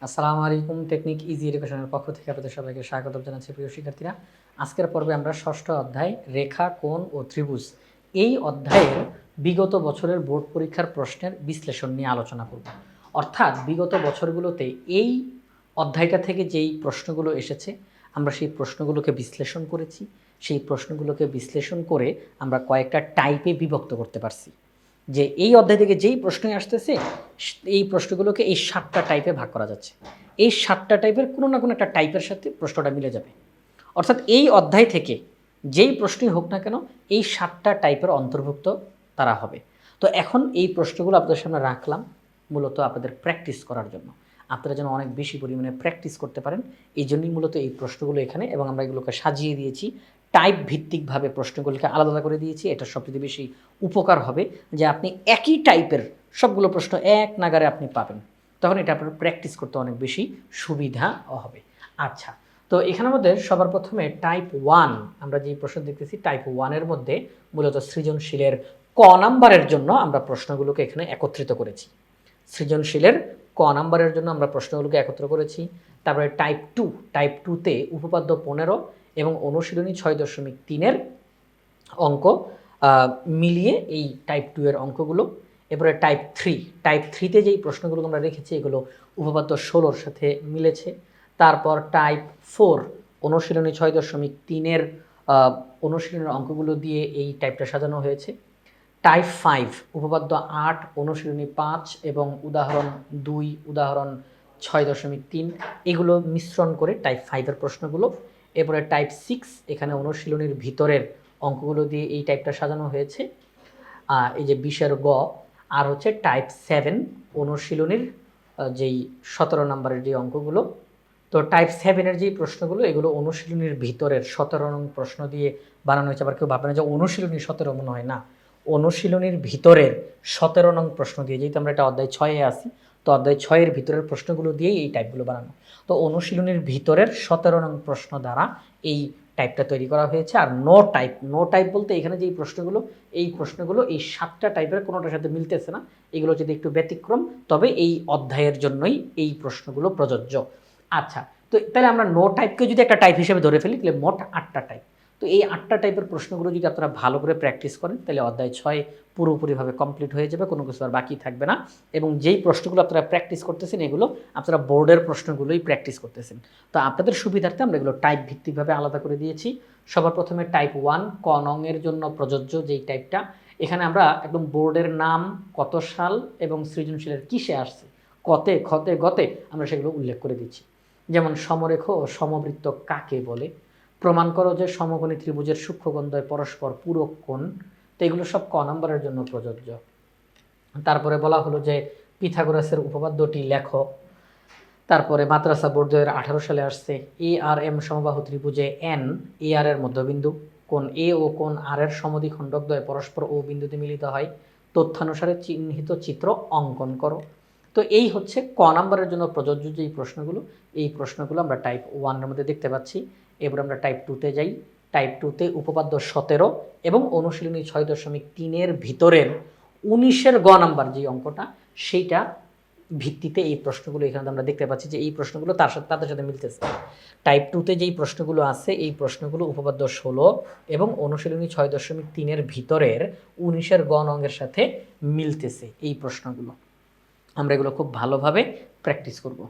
আসসালামু আলাইকুম। Technique easy এডুকেশনের পক্ষ থেকে আপনাদের সবাইকে স্বাগত জানাচ্ছি প্রিয় শিক্ষার্থীরা। আজকের পর্বে আমরা ষষ্ঠ অধ্যায় রেখা, কোণ ও ত্রিভুজ এই অধ্যায়ের বিগত বছরের বোর্ড পরীক্ষার প্রশ্নের বিশ্লেষণ নিয়ে আলোচনা করব। অর্থাৎ বিগত বছরগুলোতে এই অধ্যায়টা থেকে যেই প্রশ্নগুলো এসেছে আমরা সেই প্রশ্নগুলোকে বিশ্লেষণ করেছি। সেই প্রশ্নগুলোকে বিশ্লেষণ করে আমরা কয়েকটা টাইপে বিভক্ত করতে পারছি। যে এই অধ্যায় থেকে যেই প্রশ্নই আসতেছে এই প্রশ্নগুলোকে এই 7টা টাইপে ভাগ করা যাচ্ছে। এই 7টা টাইপের কোনো না কোনো একটা টাইপের সাথে প্রশ্নটা মিলে যাবে। অর্থাৎ এই অধ্যায় থেকে যেই প্রশ্নই হোক না কেন এই 7টা টাইপের অন্তর্ভুক্ত তারা হবে। তো এখন এই প্রশ্নগুলো আপনাদের সামনে রাখলাম মূলত আপনাদের প্র্যাকটিস করার জন্য। আপনারা যেন অনেক বেশি পরিমাণে প্র্যাকটিস করতে পারেন, এই জন্যই মূলত এই প্রশ্নগুলো এখানে, এবং আমরা এগুলোকে সাজিয়ে দিয়েছি টাইপ ভিত্তিকভাবে, প্রশ্নগুলোকে আলাদা করে দিয়েছি। এটা সবচেয়ে বেশি উপকার হবে যে আপনি একই টাইপের সবগুলো প্রশ্ন এক নাগারে আপনি পাবেন, তখন এটা আপনার প্র্যাকটিস করতে অনেক বেশি সুবিধা হবে। আচ্ছা, তো এখানের মধ্যে সবার প্রথমে টাইপ 1 আমরা যে প্রশ্ন দেখতেছি, টাইপ 1-এর মধ্যে মূলত সৃজনশীলের ক নাম্বারের জন্য আমরা প্রশ্নগুলোকে এখানে একত্রিত করেছি। সৃজনশীলের ক নাম্বারের জন্য আমরা প্রশ্নগুলোকে একত্র করেছি। তারপরে টাইপ 2, টাইপ 2-তে উপপাদ্য 15 এবং অনুশীলনী 6.3-এর অঙ্ক মিলিয়ে এই টাইপ 2-এর অঙ্কগুলো। এরপরে টাইপ 3, টাইপ 3-তে যেই প্রশ্নগুলো আমরা রেখেছি এগুলো উপপাদ্য 16-র সাথে মিলেছে। তারপর টাইপ 4, অনুশীলনী 6.3-এর অনুশীলনের অঙ্কগুলো দিয়ে এই টাইপটা সাজানো হয়েছে। টাইপ 5, উপপাদ্য 8, অনুশীলনী 5 এবং উদাহরণ 2, উদাহরণ 6.3 এগুলো মিশ্রণ করে টাইপ 5-এর প্রশ্নগুলো। এরপরে টাইপ 6, এখানে অনুশীলনীর ভিতরের অঙ্কগুলো দিয়ে এই টাইপটা সাজানো হয়েছে, এই যে 20-এর গ। আর হচ্ছে টাইপ 7, অনুশীলনীর যেই 17 নম্বরের যে অঙ্কগুলো। তো টাইপ 7-এর যেই প্রশ্নগুলো এগুলো অনুশীলনীর ভিতরের 17 নং প্রশ্ন দিয়ে বানানো হয়েছে। আবার কেউ ভাববে না যে অনুশীলনী 17 মনে হয়, না, অনুশীলনীর ভিতরের 17 নং প্রশ্ন দিয়ে, যেহেতু আমরা এটা অধ্যায় 6-এ আছি, তো অধ্যায় 6-এর ভিতরের প্রশ্নগুলো দিয়েই এই টাইপগুলো বানানো। তো অনুশীলনীর ভিতরের 17 নং প্রশ্ন দ্বারা এই টাইপটা তৈরি করা হয়েছে। আর নো টাইপ, নো টাইপ বলতে এখানে যেই প্রশ্নগুলো, এই প্রশ্নগুলো এই 7টা টাইপের কোনোটার সাথে মিলতেছে না, এগুলো যদি একটু ব্যতিক্রম, তবে এই অধ্যায়ের জন্যই এই প্রশ্নগুলো প্রযোজ্য। আচ্ছা, তো তাহলে আমরা নো টাইপকে যদি একটা টাইপ হিসেবে ধরে ফেলি, তাহলে মোট 8টা টাইপ। তো এই 8টা টাইপের প্রশ্নগুলো যদি আপনারা ভালো করে প্র্যাকটিস করেন, তাহলে অধ্যায় 6 পুরোপুরিভাবে কমপ্লিট হয়ে যাবে, কোনো কিছু আর বাকি থাকবে না। এবং যেই প্রশ্নগুলো আপনারা প্র্যাকটিস করতেছেন এগুলো আপনারা বোর্ডের প্রশ্নগুলোই প্র্যাকটিস করতেছেন। তো আপনাদের সুবিধার্থে আমরা এগুলো টাইপ ভিত্তিকভাবে আলাদা করে দিয়েছি। সবার প্রথমে টাইপ 1 ক নং-এর জন্য প্রযোজ্য যেই টাইপটা, এখানে আমরা একদম বোর্ডের নাম, কত সাল এবং সৃজনশীলের কিসে আসছে, কতে, খতে, গতে আমরা সেগুলো উল্লেখ করে দিচ্ছি। যেমন সমরেখ ও সমবৃত্ত কাকে বলে, প্রমাণ করো যে সমকোণী ত্রিভুজের সূক্ষ্মকোণদ্বয় পরস্পর পূরক কোণ। তো এগুলো সব ক নম্বরের জন্য প্রযোজ্য। তারপরে বলা হলো যে পিথাগোরাসের উপপাদ্যটি লেখো। তারপরে মাদ্রাসা বোর্ড 2018 সালে আসছে। এ আর এম সমবাহু ত্রিভুজে এন এ আর এর মধ্যবিন্দু, কোণ এ ও কোণ আর এর সমদ্বিখণ্ডকদ্বয় পরস্পর ও বিন্দুতে মিলিত হয়, তথ্যানুসারে চিহ্নিত চিত্র অঙ্কন করো। তো এই হচ্ছে ক নম্বরের জন্য প্রযোজ্য যেই প্রশ্নগুলো, এই প্রশ্নগুলো আমরা টাইপ 1-এর মধ্যে দেখতে পাচ্ছি। এবার আমরা টাইপ 2-তে যাই। টাইপ 2-তে উপপাদ্য 17 এবং অনুশীলনী 6.3-এর ভিতরের 19-এর গ নাম্বার যে অঙ্কটা, সেইটা ভিত্তিতে এই প্রশ্নগুলো এখানে আমরা দেখতে পাচ্ছি যে এই প্রশ্নগুলো তাদের সাথে মিলতেছে। টাইপ 2-তে যেই প্রশ্নগুলো আছে এই প্রশ্নগুলো উপপাদ্য 16 এবং অনুশীলনী 6.3-এর ভিতরের 19-এর গ নং-এর সাথে মিলতেছে এই প্রশ্নগুলো। আমরা এগুলো খুব ভালোভাবে প্র্যাকটিস করব।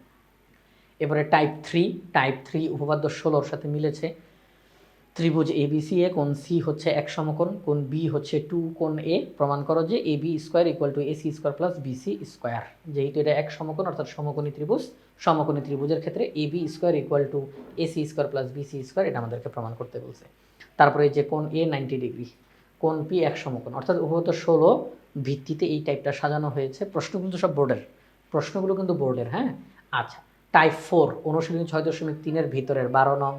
এবারে টাইপ 3, টাইপ 3 উপপাদ্য 16-র সাথে মিলেছে। ত্রিভুজ এবিসি এ কোণ সি হচ্ছে এক সমকোণ, কোণ বি হচ্ছে 2 কোণ এ, প্রমাণ করো যে A B square equal to AC square plus BC square. যেহেতু এটা এক সমকোণ অর্থাৎ সমকোণী ত্রিভুজ, সমকোণী ত্রিভুজের ক্ষেত্রে A B square equal to AC square plus BC square, এটা আমাদেরকে প্রমাণ করতে বলছে। তারপরে যে কোণ এ 90 ডিগ্রি, কোণ পি এক সমকোণ, অর্থাৎ উপপাদ্য 16 ভিত্তিতে এই টাইপটা সাজানো হয়েছে। প্রশ্নগুলো সব বোর্ডের, প্রশ্নগুলো কিন্তু বোর্ডের, হ্যাঁ। আচ্ছা, টাইপ 4 অনুশীলনী 6.3-এর ভিতরের 12 নং,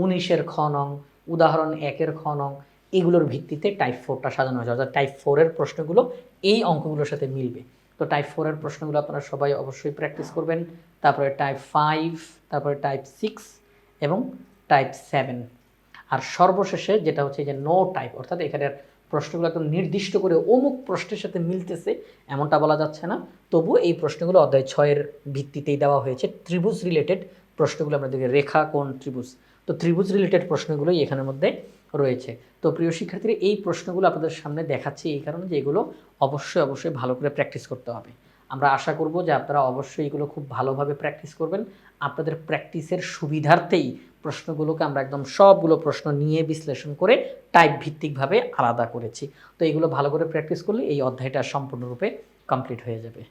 19-এর খ নং, উদাহরণ 1-এর খ নং, এগুলোর ভিত্তিতে টাইপ 4টা সাজানো হয়েছে। অর্থাৎ টাইপ 4-এর প্রশ্নগুলো এই অঙ্কগুলোর সাথে মিলবে। তো টাইপ 4-এর প্রশ্নগুলো আপনারা সবাই অবশ্যই প্র্যাকটিস করবেন। তারপরে টাইপ 5, তারপরে টাইপ 6 এবং টাইপ 7। আর সর্বশেষে যেটা হচ্ছে যে নো টাইপ, অর্থাৎ এখানের প্রশ্নগুলো একদম নির্দিষ্ট করে অমুক প্রশ্নের সাথে মিলতেছে এমনটা বলা যাচ্ছে না। তবুও এই প্রশ্নগুলো অধ্যায় 6-এর ভিত্তিতেই দেওয়া হয়েছে। ত্রিভুজ রিলেটেড প্রশ্নগুলো আমরা দেখি, রেখা কোণ ত্রিভুজ, তো ত্রিভুজ রিলেটেড প্রশ্নগুলোই এখানের মধ্যে রয়েছে। তো প্রিয় শিক্ষার্থীরা, এই প্রশ্নগুলো আপনাদের সামনে দেখাচ্ছি এই কারণে যে এগুলো অবশ্যই ভালো করে প্র্যাকটিস করতে হবে। আমরা আশা করব যে আপনারা অবশ্যই এগুলো খুব ভালোভাবে প্র্যাকটিস করবেন। আপনাদের প্র্যাকটিসের সুবিধার্থেই প্রশ্নগুলোকে আমরা একদম সবগুলো প্রশ্ন নিয়ে বিশ্লেষণ করে টাইপ ভিত্তিকভাবে আলাদা করেছি। তো এগুলো ভালো করে প্র্যাকটিস করলে এই অধ্যায়টা সম্পূর্ণরূপে কমপ্লিট হয়ে যাবে।